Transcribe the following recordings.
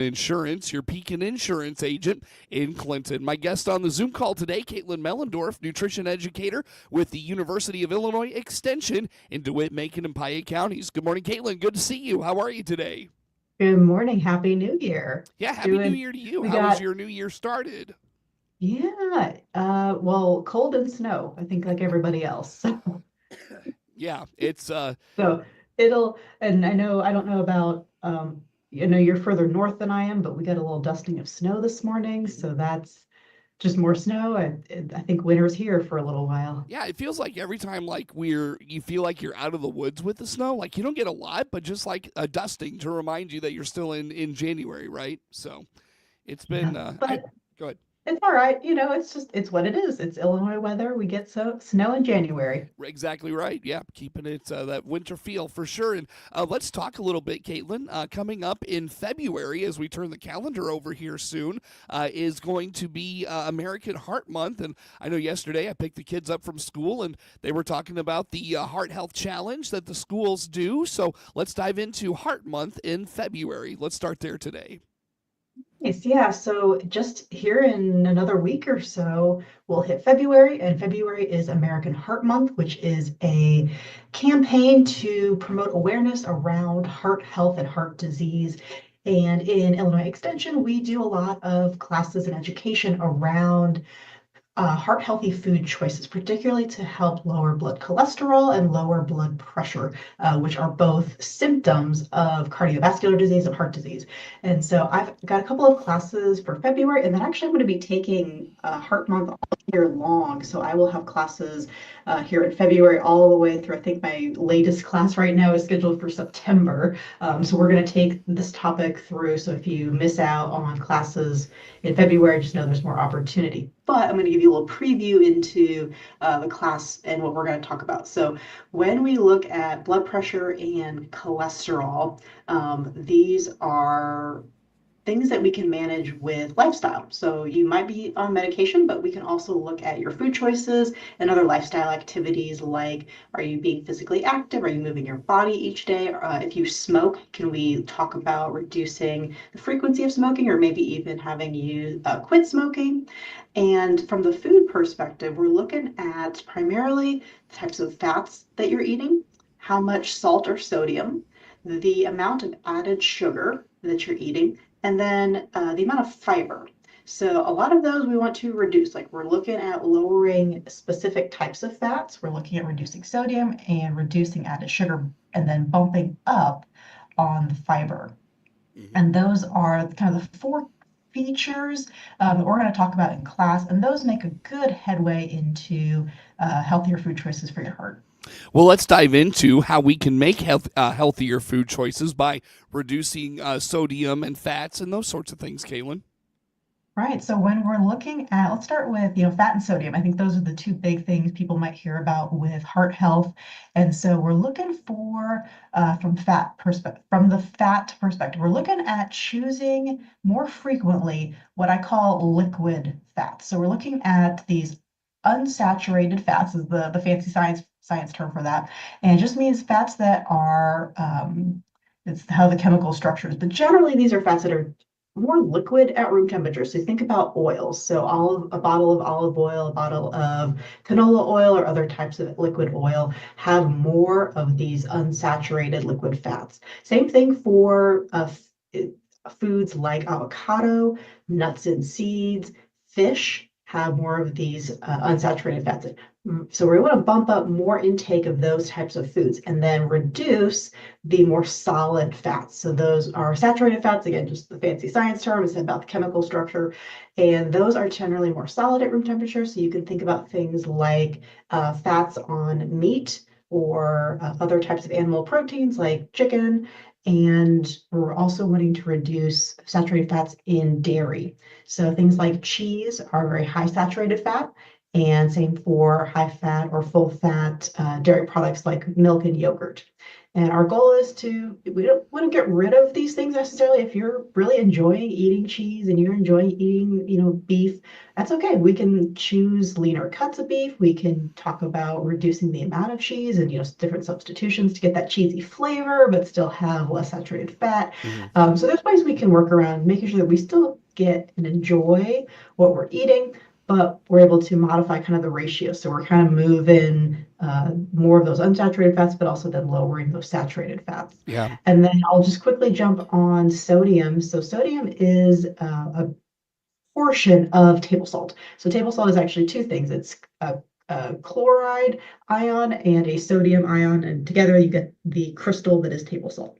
Insurance, your Pekin Insurance agent in Clinton. My guest on the Zoom call today, Caitlin Mellendorf, nutrition educator with the University of Illinois Extension in DeWitt, Macon, and Piatt counties. Good morning, Caitlin. Good to see you. How are you today? Good morning. Happy New Year. Yeah, Happy New Doing, Year to you. we How was got, your new year started? well, cold and snow, I think like everybody else. Yeah, it's So and I don't know about, you're further north than I am, but we got a little dusting of snow this morning. So that's just more snow. I think winter's here for a little while. yeah, it feels like every time you feel like you're out of the woods with the snow. Like you don't get a lot, but just like a dusting to remind you that you're still in January, right? So it's been Yeah. I But go ahead. it's all right. It's what it is. It's Illinois weather. We get snow in January. Exactly right. Yeah, keeping it that winter feel for sure. And let's talk a little bit, Caitlin. Coming up in February, as we turn the calendar over here soon, is going to be American Heart Month. And I know yesterday I picked the kids up from school, and they were talking about the Heart Health Challenge that the schools do. So let's dive into Heart Month in February. Let's start there today. Nice. Yeah. So just here in another week or so, we'll hit February, and February is American Heart Month, which is a campaign to promote awareness around heart health and heart disease. And in Illinois Extension, we do a lot of classes and education around heart healthy food choices, particularly to help lower blood cholesterol and lower blood pressure, which are both symptoms of cardiovascular disease and heart disease. And so I've got a couple of classes for February, and then actually I'm going to be taking Heart Month all year long. So I will have classes here in February all the way through. I think my latest class right now is scheduled for September. So we're going to take this topic through. So if you miss out on classes in February, just know there's more opportunity. But I'm going to give you a little preview into the class and what we're going to talk about. So when we look at blood pressure and cholesterol, these are things that we can manage with lifestyle. So you might be on medication, but we can also look at your food choices and other lifestyle activities like, are you being physically active? Are you moving your body each day? If you smoke, can we talk about reducing the frequency of smoking or maybe even having you quit smoking? And from the food perspective, we're looking at primarily the types of fats that you're eating, how much salt or sodium, the amount of added sugar that you're eating, and then the amount of fiber. So a lot of those we want to reduce. Like we're looking at lowering specific types of fats. We're looking at reducing sodium and reducing added sugar, and then bumping up on the fiber. Mm-hmm. And those are kind of the four features that we're going to talk about in class. And those make a good headway into healthier food choices for your heart. Well, let's dive into how we can make healthier food choices by reducing sodium and fats and those sorts of things, Kaylin. Right. So when we're looking at, let's start with, fat and sodium. I think those are the two big things people might hear about with heart health. And so we're looking for, from the fat perspective, we're looking at choosing more frequently what I call liquid fats. So we're looking at these unsaturated fats is the fancy science term for that. And it just means fats that are, it's how the chemical structure is. But generally, these are fats that are more liquid at room temperature. So think about oils. So a bottle of olive oil, a bottle of canola oil, or other types of liquid oil have more of these unsaturated liquid fats. Same thing for foods like avocado, nuts and seeds, fish have more of these unsaturated fats. So we're able to bump up more intake of those types of foods and then reduce the more solid fats. So those are saturated fats, again, just the fancy science term, it's about the chemical structure. And those are generally more solid at room temperature. So you can think about things like fats on meat or other types of animal proteins like chicken. And we're also wanting to reduce saturated fats in dairy. So things like cheese are very high saturated fat, and same for high fat or full fat dairy products like milk and yogurt. And our goal is we don't want to get rid of these things necessarily. If you're really enjoying eating cheese and you're enjoying eating, beef, that's okay. We can choose leaner cuts of beef. We can talk about reducing the amount of cheese and, different substitutions to get that cheesy flavor, but still have less saturated fat. Hmm. So there's ways we can work around making sure that we still get and enjoy what we're eating, but we're able to modify kind of the ratio. So we're kind of moving more of those unsaturated fats, but also then lowering those saturated fats. Yeah. And then I'll just quickly jump on sodium. So sodium is a portion of table salt. So table salt is actually two things. It's a chloride ion and a sodium ion, and together you get the crystal that is table salt.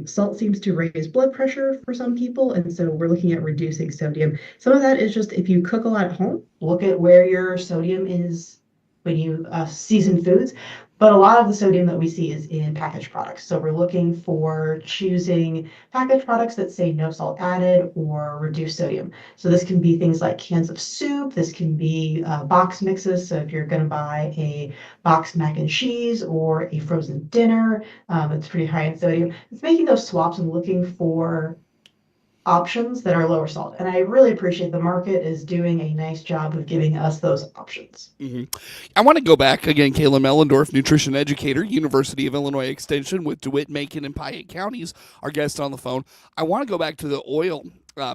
Salt seems to raise blood pressure for some people, and so we're looking at reducing sodium. Some of that is just if you cook a lot at home, look at where your sodium is when you season foods. But a lot of the sodium that we see is in packaged products. So we're looking for choosing packaged products that say no salt added or reduced sodium. So this can be things like cans of soup. This can be box mixes. So if you're going to buy a box mac and cheese or a frozen dinner, it's pretty high in sodium. It's making those swaps and looking for options that are lower salt. And I really appreciate the market is doing a nice job of giving us those options. Hmm. I want to go back again. Kayla Mellendorf, nutrition educator, University of Illinois Extension with DeWitt, Macon, and Piatt counties, our guest on the phone. I want to go back to the oil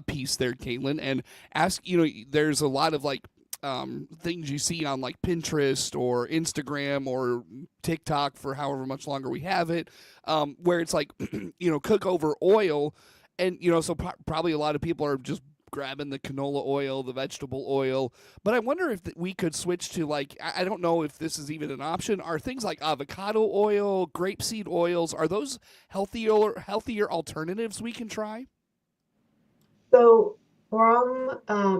piece there, Caitlin, and ask, there's a lot of things you see on like Pinterest or Instagram or TikTok for however much longer we have it, where it's like, cook over oil. And, so probably a lot of people are just grabbing the canola oil, the vegetable oil. But I wonder if we could switch to I don't know if this is even an option. Are things like avocado oil, grapeseed oils, are those healthier alternatives we can try? So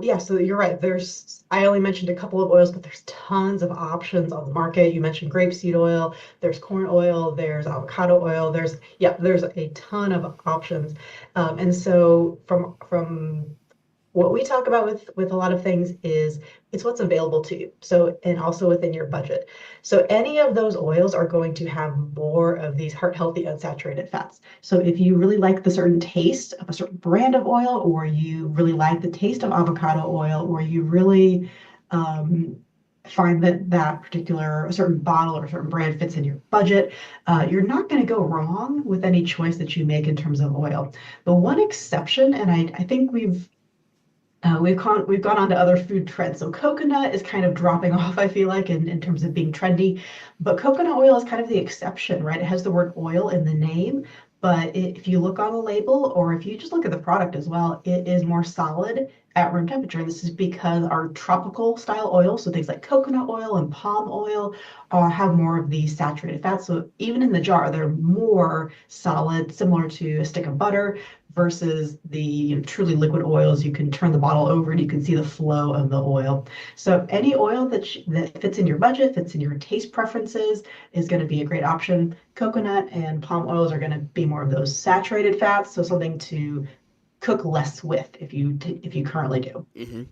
yeah, so you're right. I only mentioned a couple of oils, but there's tons of options on the market. You mentioned grapeseed oil, there's corn oil, there's avocado oil, there's a ton of options. And so from what we talk about with a lot of things is it's what's available to you. So, and also within your budget. So any of those oils are going to have more of these heart healthy unsaturated fats. So if you really like the certain taste of a certain brand of oil, or you really like the taste of avocado oil, or you really find that particular a certain bottle or a certain brand fits in your budget, you're not going to go wrong with any choice that you make in terms of oil. The one exception, and I think we've gone on to other food trends. So coconut is kind of dropping off, I feel like, in terms of being trendy. But coconut oil is kind of the exception, right? It has the word oil in the name, but if you look on the label or if you just look at the product as well, it is more solid at room temperature. And this is because our tropical style oils, so things like coconut oil and palm oil, have more of these saturated fats. So even in the jar, they're more solid, similar to a stick of butter versus the truly liquid oils. You can turn the bottle over and you can see the flow of the oil. So any oil that fits in your budget, fits in your taste preferences, is going to be a great option. Coconut and palm oils are going to be more of those saturated fats, so something to cook less with if you currently do. Hmm.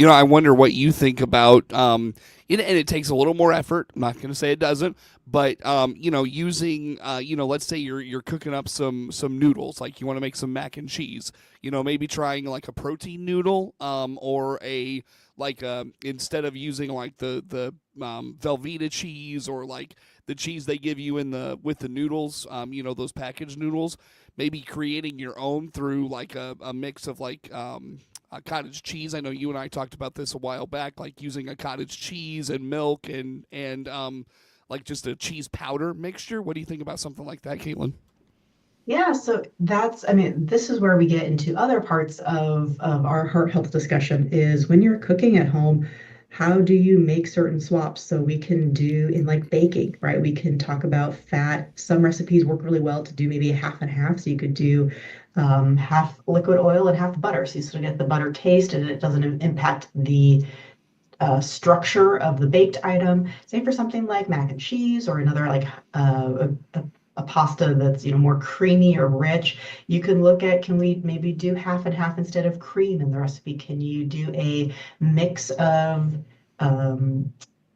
I wonder what you think about, and it takes a little more effort. I'm not going to say it doesn't, but using, let's say you're cooking up some noodles, like you want to make some mac and cheese. Maybe trying like a protein noodle, or instead of using like the Velveeta cheese or like the cheese they give you with the noodles, those packaged noodles, maybe creating your own through like a mix of cottage cheese. I know you and I talked about this a while back, like using a cottage cheese and milk and like just a cheese powder mixture. What do you think about something like that, Caitlin? Yeah, so I mean, this is where we get into other parts of our heart health discussion is when you're cooking at home, how do you make certain swaps? So we can do in like baking, right? We can talk about fat. Some recipes work really well to do maybe a half and half. So you could do half liquid oil and half butter. So you still get the butter taste and it doesn't impact the structure of the baked item. Same for something like mac and cheese or another like a pasta that's more creamy or rich. You can look at, can we maybe do half and half instead of cream in the recipe? Can you do a mix of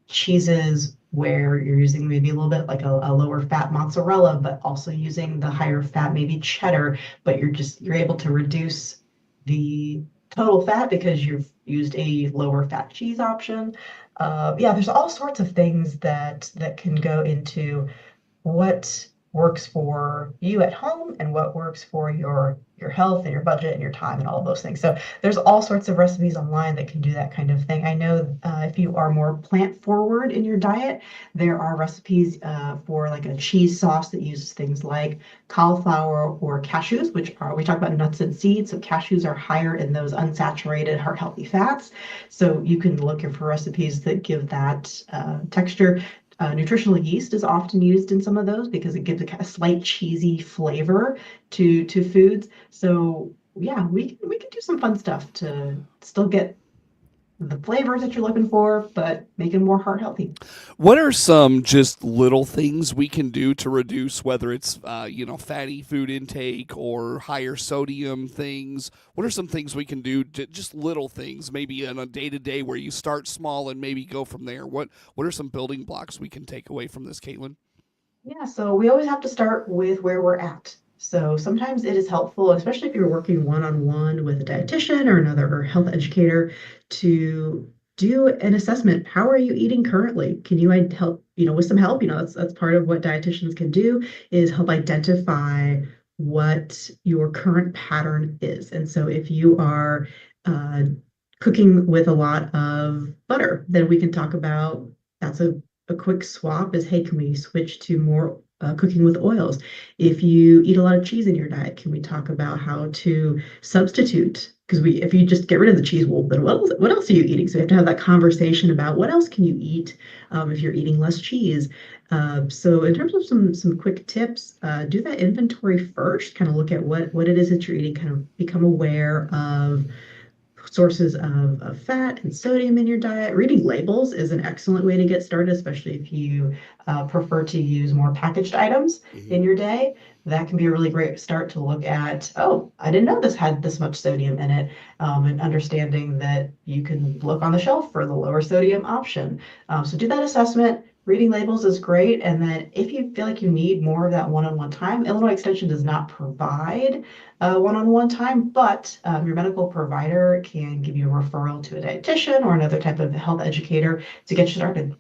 cheeses where you're using maybe a little bit like a lower fat mozzarella, but also using the higher fat, maybe cheddar, but you're able to reduce the total fat because you've used a lower fat cheese option. Yeah, there's all sorts of things that can go into what works for you at home and what works for your health and your budget and your time and all of those things. So there's all sorts of recipes online that can do that kind of thing. I know if you are more plant forward in your diet, there are recipes for like a cheese sauce that uses things like cauliflower or cashews, which are, we talk about nuts and seeds. So cashews are higher in those unsaturated heart healthy fats. So you can look for recipes that give that texture. Nutritional yeast is often used in some of those because it gives a slight cheesy flavor to foods. So yeah, we can do some fun stuff to still get the flavors that you're looking for, but make it more heart healthy. What are some just little things we can do to reduce, whether it's fatty food intake or higher sodium things? What are some things we can do? Just little things, maybe on a day to day where you start small and maybe go from there. What are some building blocks we can take away from this, Caitlin? Yeah, so we always have to start with where we're at. So sometimes it is helpful, especially if you're working one-on-one with a dietitian or another health educator, to do an assessment. How are you eating currently? Can you help, with some help? That's part of what dietitians can do is help identify what your current pattern is. And so if you are uh, cooking with a lot of butter, then we can talk about that's a quick swap is, hey, can we switch to more cooking with oils? If you eat a lot of cheese in your diet, can we talk about how to substitute? Because if you just get rid of the cheese, well, then what else are you eating? So we have to have that conversation about what else can you eat if you're eating less cheese. So in terms of some quick tips, do that inventory first. Kind of look at what it is that you're eating. Kind of become aware of sources of fat and sodium in your diet. Reading labels is an excellent way to get started, especially if you prefer to use more packaged items Mm-hmm. in your day. That can be a really great start to look at, oh, I didn't know this had this much sodium in it, and understanding that you can look on the shelf for the lower sodium option. So do that assessment. Reading labels is great. And then if you feel like you need more of that one-on-one time, Illinois Extension does not provide one-on-one time, but your medical provider can give you a referral to a dietitian or another type of health educator to get you started.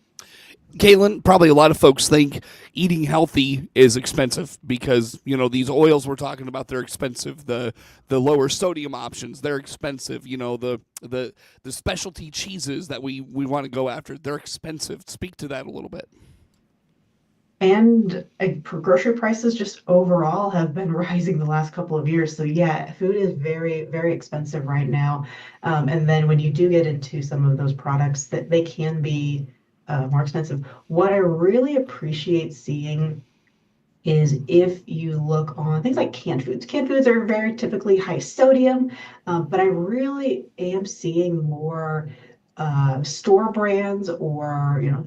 Caitlin, probably a lot of folks think eating healthy is expensive because these oils we're talking about, they're expensive. The lower sodium options, they're expensive. The specialty cheeses that we want to go after, they're expensive. Speak to that a little bit. And grocery prices just overall have been rising the last couple of years. So yeah, food is very, very expensive right now. And then when you do get into some of those products, that they can be more expensive. What I really appreciate seeing is if you look on things like canned foods. Canned foods are very typically high sodium, but I really am seeing more store brands or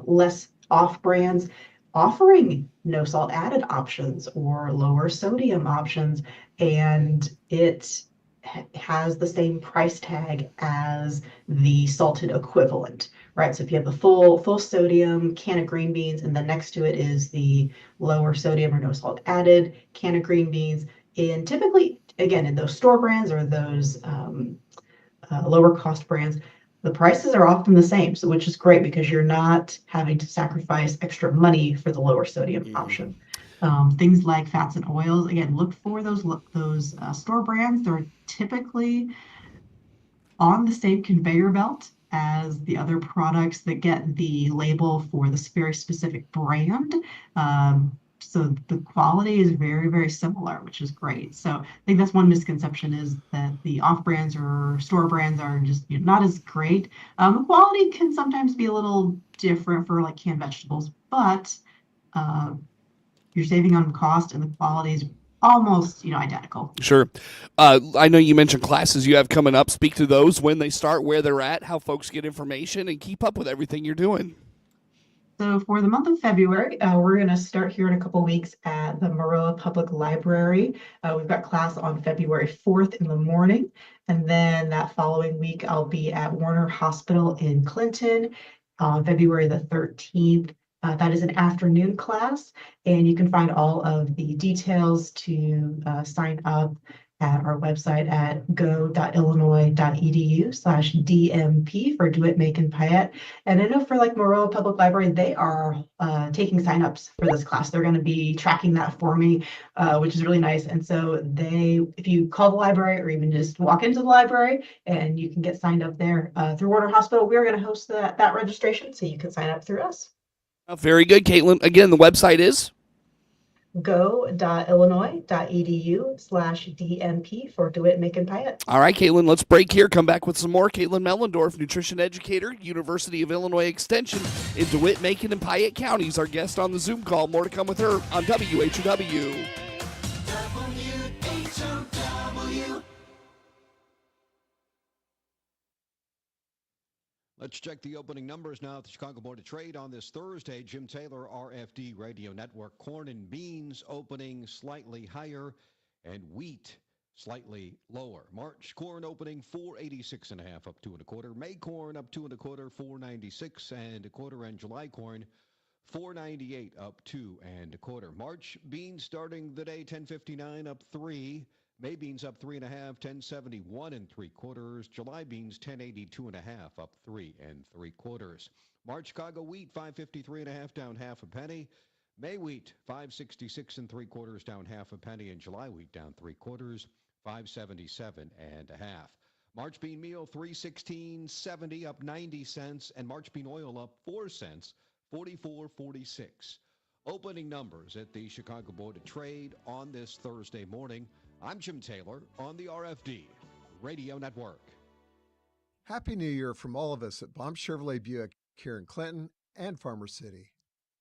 less off brands offering no salt added options or lower sodium options, and it has the same price tag as the salted equivalent, right? So if you have the full sodium can of green beans, and then next to it is the lower sodium or no salt added can of green beans, and typically, again, in those store brands or those lower cost brands, the prices are often the same, so which is great because you're not having to sacrifice extra money for the lower sodium Mm-hmm. option. Things like fats and oils, again, look for those store brands. They're typically on the same conveyor belt as the other products that get the label for this very specific brand. So the quality is very, very similar, which is great. So I think that's one misconception is that the off brands or store brands are just not as great. The quality can sometimes be a little different for like canned vegetables, but uh, you're saving on cost and the quality is almost identical. Sure. I know you mentioned classes you have coming up. Speak to those, when they start, where they're at, how folks get information, and keep up with everything you're doing. So for the month of February, we're going to start here in a couple weeks at the Maroa Public Library. We've got class on February 4th in the morning. And then that following week, I'll be at Warner Hospital in Clinton. on February the 13th. That is an afternoon class, and you can find all of the details to sign up at our website at go.illinois.edu/DMP for Do It, Make, and Payette. And I know for like Moreau Public Library, they are taking signups for this class. They're going to be tracking that for me, which is really nice. And so if you call the library or even just walk into the library, and you can get signed up there through Warner Hospital, we're going to host that registration, so you can sign up through us. Very good, Caitlin. Again, the website is go.illinois.edu/DMP for Do It, Make, and Payette. All right, Caitlin, let's break here. Come back with some more. Caitlin Mellendorf, nutrition educator, University of Illinois Extension in DeWitt, Macon, and Piatt counties. Our guest on the Zoom call. More to come with her on WHOW. Let's check the opening numbers now at the Chicago Board of Trade on this Thursday. Jim Taylor, RFD Radio Network. Corn and beans opening slightly higher, and wheat slightly lower. March corn opening 486.5 up 2.25. May corn up 2.25, 496.25, and July corn 498 up 2.25. March beans starting the day 1059 up 3. May beans up 3.5, 1071 3/4. July beans 1082.5 up 3 3/4. March Chicago wheat 553.5 down half a penny. May wheat 566 3/4 down half a penny, and July wheat down 3/4, 577.5. March bean meal 316.70 up 90 cents, and March bean oil up 4 cents, 44.46. Opening numbers at the Chicago Board of Trade on this Thursday morning. I'm Jim Taylor on the RFD Radio Network. Happy New Year from all of us at Baum Chevrolet Buick here in Clinton and Farmer City.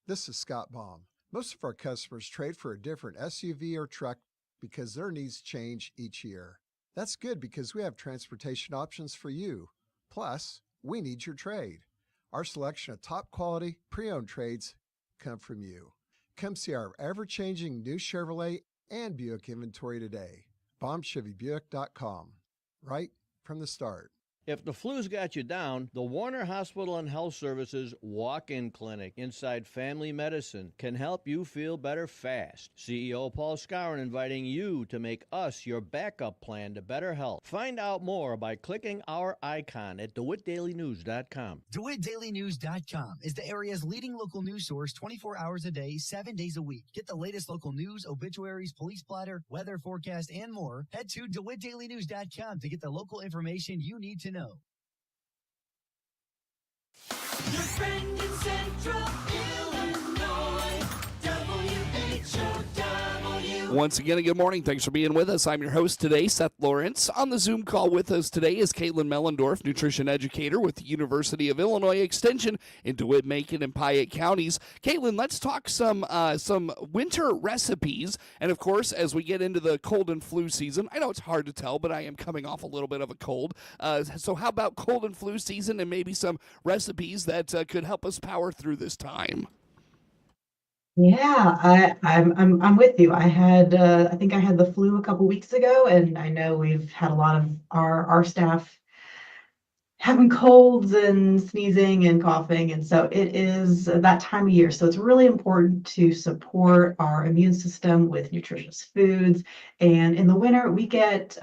This is Scott Baum. Most of our customers trade for a different SUV or truck because their needs change each year. That's good because we have transportation options for you. Plus, we need your trade. Our selection of top quality pre-owned trades come from you. Come see our ever-changing new Chevrolet and Buick inventory today. BaumChevyBuick.com. Right from the start. If the flu's got you down, the Warner Hospital and Health Services Walk-In Clinic inside Family Medicine can help you feel better fast. CEO Paul Skowron inviting you to make us your backup plan to better health. Find out more by clicking our icon at DeWittDailyNews.com. DeWittDailyNews.com is the area's leading local news source 24 hours a day, 7 days a week. Get the latest local news, obituaries, police splatter, weather forecast, and more. Head to DeWittDailyNews.com to get the local information you need to know. Your friend in Central Illinois, WHOW. Once again, good morning. Thanks for being with us. I'm your host today, Seth Lawrence. On the Zoom call with us today is Caitlin Mellendorf, nutrition educator with the University of Illinois Extension in DeWitt, Macon, and Piatt counties. Caitlin, let's talk some winter recipes. And of course, as we get into the cold and flu season, I know it's hard to tell, but I am coming off a little bit of a cold. So how about cold and flu season and maybe some recipes that could help us power through this time? Yeah, I'm with you. I think I had the flu a couple weeks ago, and I know we've had a lot of our staff having colds and sneezing and coughing, and so it is that time of year. So it's really important to support our immune system with nutritious foods. And in the winter, we get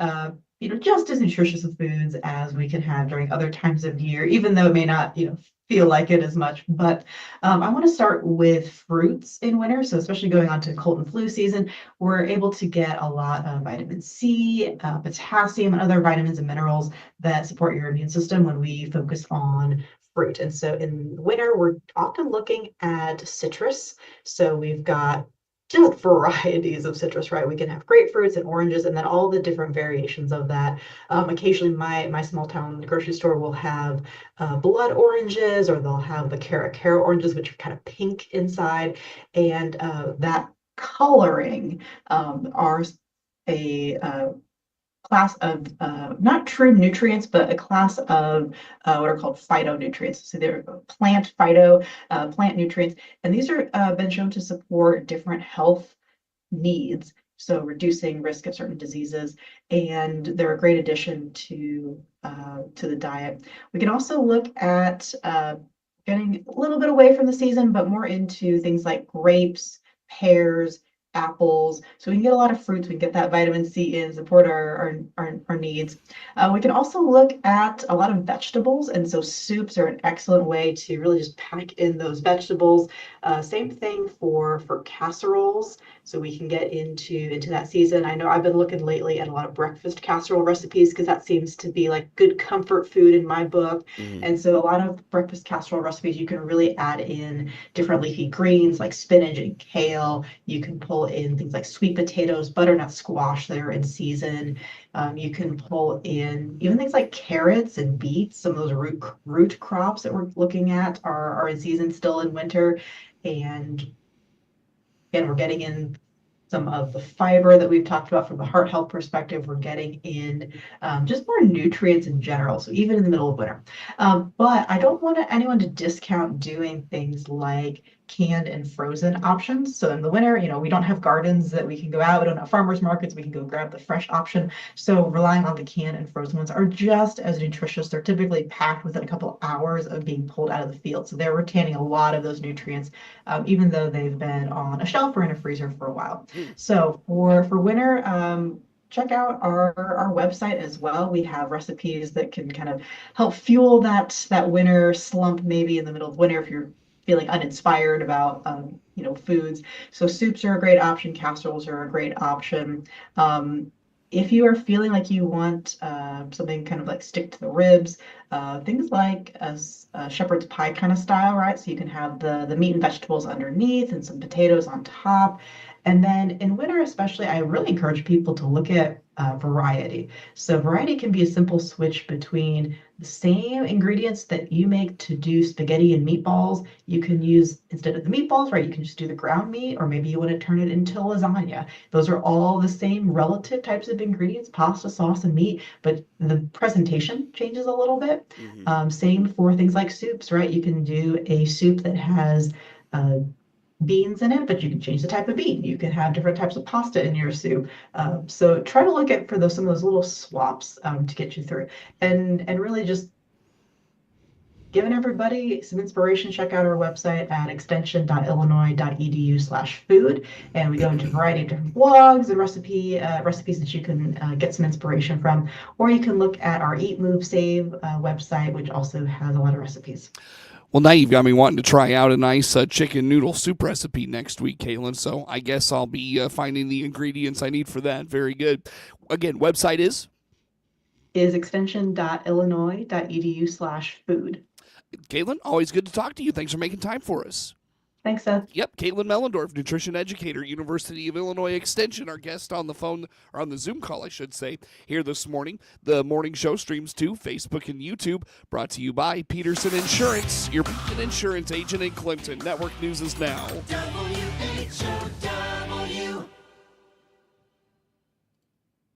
just as nutritious of foods as we can have during other times of year, even though it may not feel like it as much. But I want to start with fruits in winter. So especially going on to cold and flu season, we're able to get a lot of vitamin C, potassium, and other vitamins and minerals that support your immune system when we focus on fruit. And so in winter, we're often looking at citrus. So we've got just varieties of citrus, right? We can have grapefruits and oranges, and then all the different variations of that. Occasionally, my small town grocery store will have blood oranges, or they'll have the cara oranges, which are kind of pink inside, and that coloring are a class of not true nutrients, but a class of what are called phytonutrients. So they're plant nutrients, and these are been shown to support different health needs. So reducing risk of certain diseases, and they're a great addition to the diet. We can also look at getting a little bit away from the season, but more into things like grapes, pears, apples. So we can get a lot of fruits. We can get that vitamin C in, support our needs. We can also look at a lot of vegetables. And so soups are an excellent way to really just pack in those vegetables. Same thing for casseroles. So we can get into that season. I know I've been looking lately at a lot of breakfast casserole recipes because that seems to be like good comfort food in my book. And so a lot of breakfast casserole recipes, you can really add in different leafy greens like spinach and kale. You can pull in things like sweet potatoes, butternut squash that are in season. You can pull in even things like carrots and beets. Some of those root crops that we're looking at are in season still in winter. And again, we're getting in some of the fiber that we've talked about from the heart health perspective. We're getting in just more nutrients in general, so even in the middle of winter. But I don't want anyone to discount doing things like canned and frozen options. So in the winter, we don't have gardens that we can go out. We don't have farmers markets. We can go grab the fresh option. So relying on the canned and frozen ones are just as nutritious. They're typically packed within a couple hours of being pulled out of the field. So they're retaining a lot of those nutrients, even though they've been on a shelf or in a freezer for a while. So for winter, check out our website as well. We have recipes that can kind of help fuel that winter slump, maybe in the middle of winter if you're feeling uninspired about foods. So soups are a great option. Casseroles are a great option. If you are feeling like you want something kind of like stick to the ribs, things like a shepherd's pie kind of style, right? So you can have the meat and vegetables underneath and some potatoes on top. And then in winter especially, I really encourage people to look at variety. So variety can be a simple switch between the same ingredients that you make to do spaghetti and meatballs. You can use, instead of the meatballs, right, you can just do the ground meat, or maybe you want to turn it into lasagna. Those are all the same relative types of ingredients, pasta, sauce, and meat, but the presentation changes a little bit. Same for things like soups, right? You can do a soup that has beans in it, but you can change the type of bean. You can have different types of pasta in your soup. So try to look at for some of those little swaps to get you through, and really just giving everybody some inspiration. Check out our website at extension.illinois.edu/food, and we go into a variety of different blogs and recipes that you can get some inspiration from, or you can look at our Eat, Move, Save website, which also has a lot of recipes. Well, now you've got me wanting to try out a nice chicken noodle soup recipe next week, Caitlin. So I guess I'll be finding the ingredients I need for that. Very good. Again, website is extension.illinois.edu/food. Caitlin, always good to talk to you. Thanks for making time for us. Thanks, Seth. Yep, Caitlin Mellendorf, nutrition educator, University of Illinois Extension, our guest on the phone, or on the Zoom call, I should say, here this morning. The morning show streams to Facebook and YouTube, brought to you by Peterson Insurance, your Pekin Insurance agent in Clinton. Network News is now. WHOW.